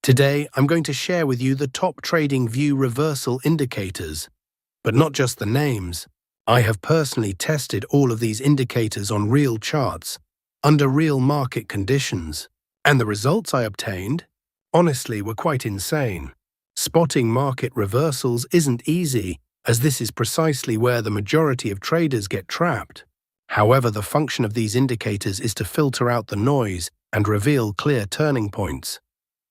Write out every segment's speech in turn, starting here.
Today, I'm going to share with you the top TradingView reversal indicators, but not just the names. I have personally tested all of these indicators on real charts, under real market conditions, and the results I obtained, honestly, were quite insane. Spotting market reversals isn't easy, as this is precisely where the majority of traders get trapped. However, the function of these indicators is to filter out the noise and reveal clear turning points,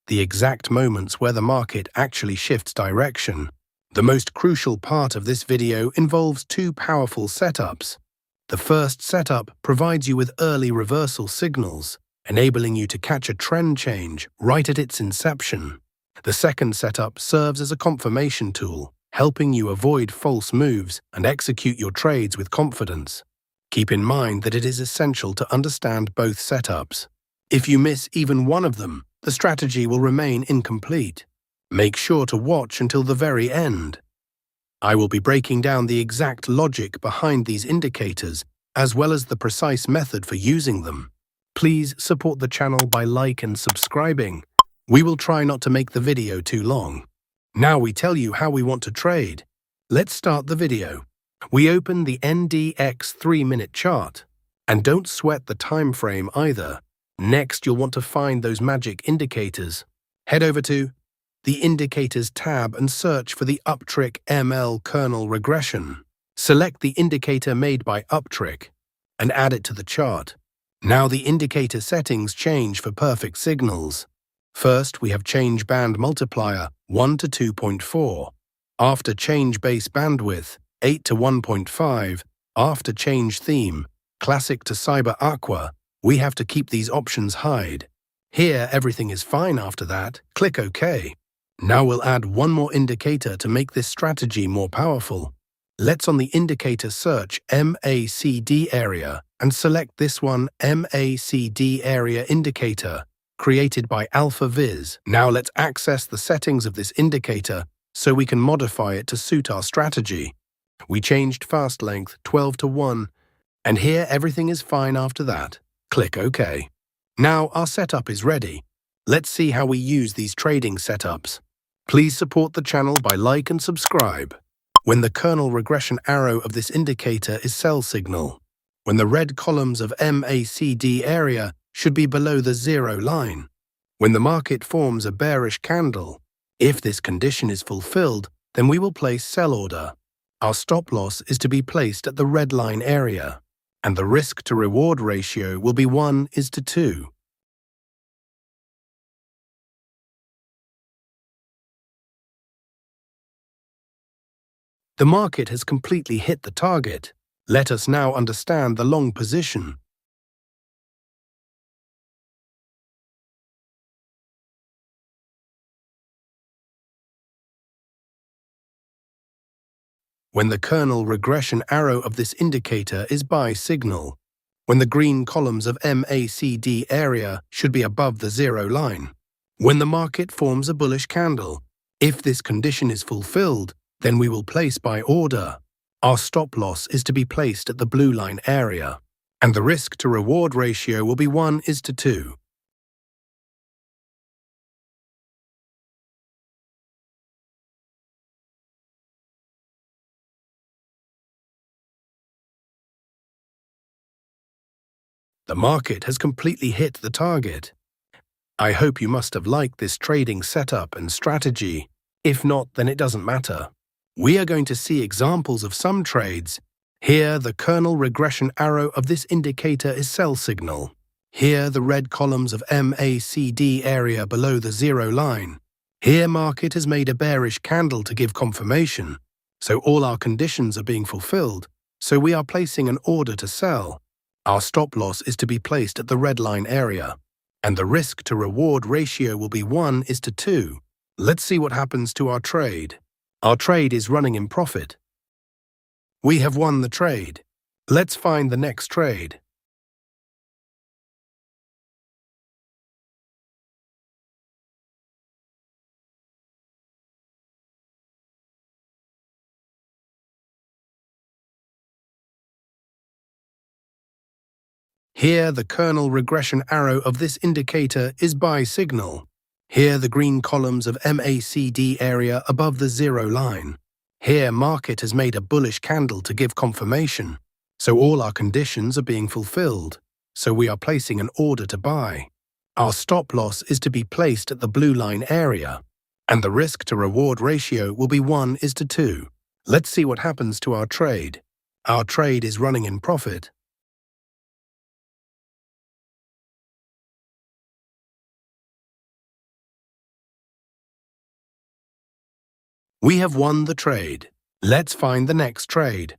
the exact moments where the market actually shifts direction. The most crucial part of this video involves two powerful setups. The first setup provides you with early reversal signals, enabling you to catch a trend change right at its inception. The second setup serves as a confirmation tool, helping you avoid false moves and execute your trades with confidence. Keep in mind that it is essential to understand both setups. If you miss even one of them, the strategy will remain incomplete. Make sure to watch until the very end. I will be breaking down the exact logic behind these indicators, as well as the precise method for using them. Please support the channel by liking and subscribing. We will try not to make the video too long. Now we tell you how we want to trade. Let's start the video. We open the NDX 3-minute chart. And don't sweat the time frame either. Next, you'll want to find those magic indicators. Head over to the Indicators tab and search for the Uptrick ML kernel regression. Select the indicator made by Uptrick and add it to the chart. Now the indicator settings change for perfect signals. First, we have change band multiplier 1 to 2.4. After change base bandwidth 8 to 1.5. After change theme classic to cyber aqua. We have to keep these options hide. Here, everything is fine after that. Click OK. Now we'll add one more indicator to make this strategy more powerful. Let's on the indicator search MACD area and select this one, MACD area indicator, created by AlphaViz. Now let's access the settings of this indicator so we can modify it to suit our strategy. We changed fast length 12 to 1, and here everything is fine after that. Click OK. Now our setup is ready. Let's see how we use these trading setups. Please support the channel by like and subscribe. When the kernel regression arrow of this indicator is sell signal. When the red columns of MACD area should be below the zero line. When the market forms a bearish candle. If this condition is fulfilled, then we will place sell order. Our stop loss is to be placed at the red line area, and the risk-to-reward ratio will be 1:2. The market has completely hit the target. Let us now understand the long position. When the kernel regression arrow of this indicator is buy signal. When the green columns of MACD area should be above the zero line. When the market forms a bullish candle. If this condition is fulfilled, then we will place buy order. Our stop loss is to be placed at the blue line area, and the risk-to-reward ratio will be 1:2. The market has completely hit the target. I hope you must have liked this trading setup and strategy. If not, then it doesn't matter. We are going to see examples of some trades. Here, the kernel regression arrow of this indicator is sell signal. Here, the red columns of MACD area below the zero line. Here, market has made a bearish candle to give confirmation. So all our conditions are being fulfilled. So we are placing an order to sell. Our stop loss is to be placed at the red line area, and the risk-to-reward ratio will be 1:2. Let's see what happens to our trade. Our trade is running in profit. We have won the trade. Let's find the next trade. Here, the kernel regression arrow of this indicator is buy signal. Here the green columns of MACD area above the zero line. Here market has made a bullish candle to give confirmation. So all our conditions are being fulfilled. So we are placing an order to buy. Our stop loss is to be placed at the blue line area. And the risk to reward ratio will be 1:2. Let's see what happens to our trade. Our trade is running in profit. We have won the trade. Let's find the next trade.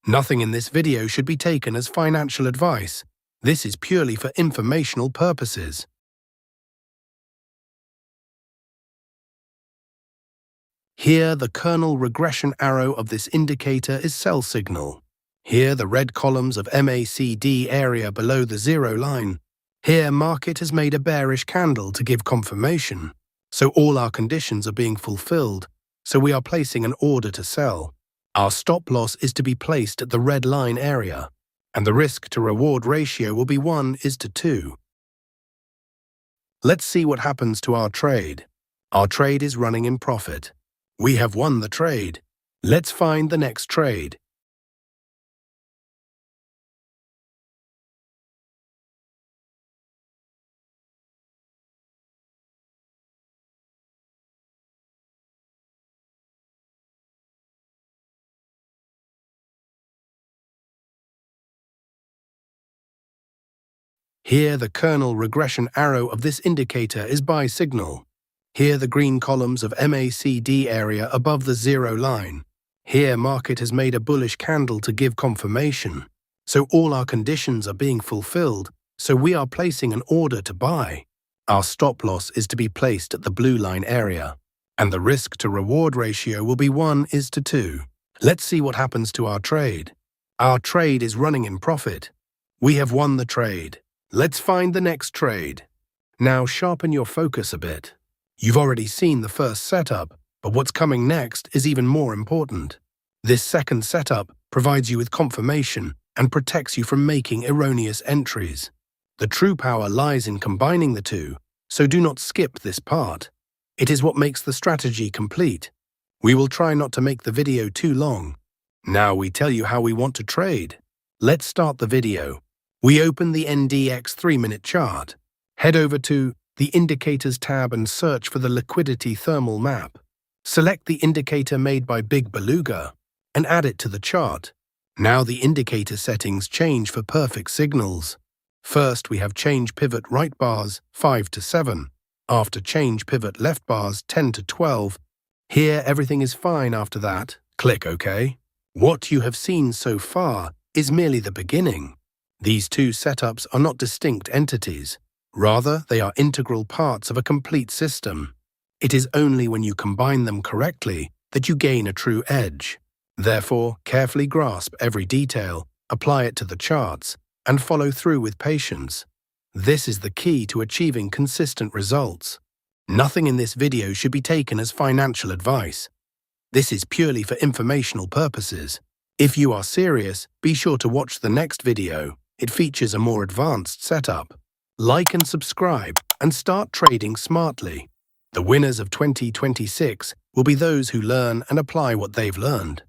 Nothing in this video should be taken as financial advice. This is purely for informational purposes. Here, the kernel regression arrow of this indicator is sell signal. Here, the red columns of MACD area below the zero line. Here, market has made a bearish candle to give confirmation. So all our conditions are being fulfilled. So we are placing an order to sell. Our stop loss is to be placed at the red line area. And the risk to reward ratio will be 1:2. Let's see what happens to our trade. Our trade is running in profit. We have won the trade. Let's find the next trade. Here, the kernel regression arrow of this indicator is buy signal. Here, the green columns of MACD area above the zero line. Here, market has made a bullish candle to give confirmation. So all our conditions are being fulfilled, so we are placing an order to buy. Our stop loss is to be placed at the blue line area. And the risk to reward ratio will be 1:2. Let's see what happens to our trade. Our trade is running in profit. We have won the trade. Let's find the next trade. Now sharpen your focus a bit. You've already seen the first setup, but what's coming next is even more important. This second setup provides you with confirmation and protects you from making erroneous entries. The true power lies in combining the two, so do not skip this part. It is what makes the strategy complete. We will try not to make the video too long. Now we tell you how we want to trade. Let's start the video. We open the NDX 3-minute chart. Head over to the Indicators tab and search for the liquidity thermal map. Select the indicator made by Big Beluga and add it to the chart. Now the indicator settings change for perfect signals. First, we have change pivot right bars 5 to 7. After change pivot left bars 10 to 12. Here everything is fine after that. Click OK. What you have seen so far is merely the beginning. These two setups are not distinct entities. Rather, they are integral parts of a complete system. It is only when you combine them correctly that you gain a true edge. Therefore, carefully grasp every detail, apply it to the charts, and follow through with patience. This is the key to achieving consistent results. Nothing in this video should be taken as financial advice. This is purely for informational purposes. If you are serious, be sure to watch the next video. It features a more advanced setup. Like and subscribe and start trading smartly. The winners of 2026 will be those who learn and apply what they've learned.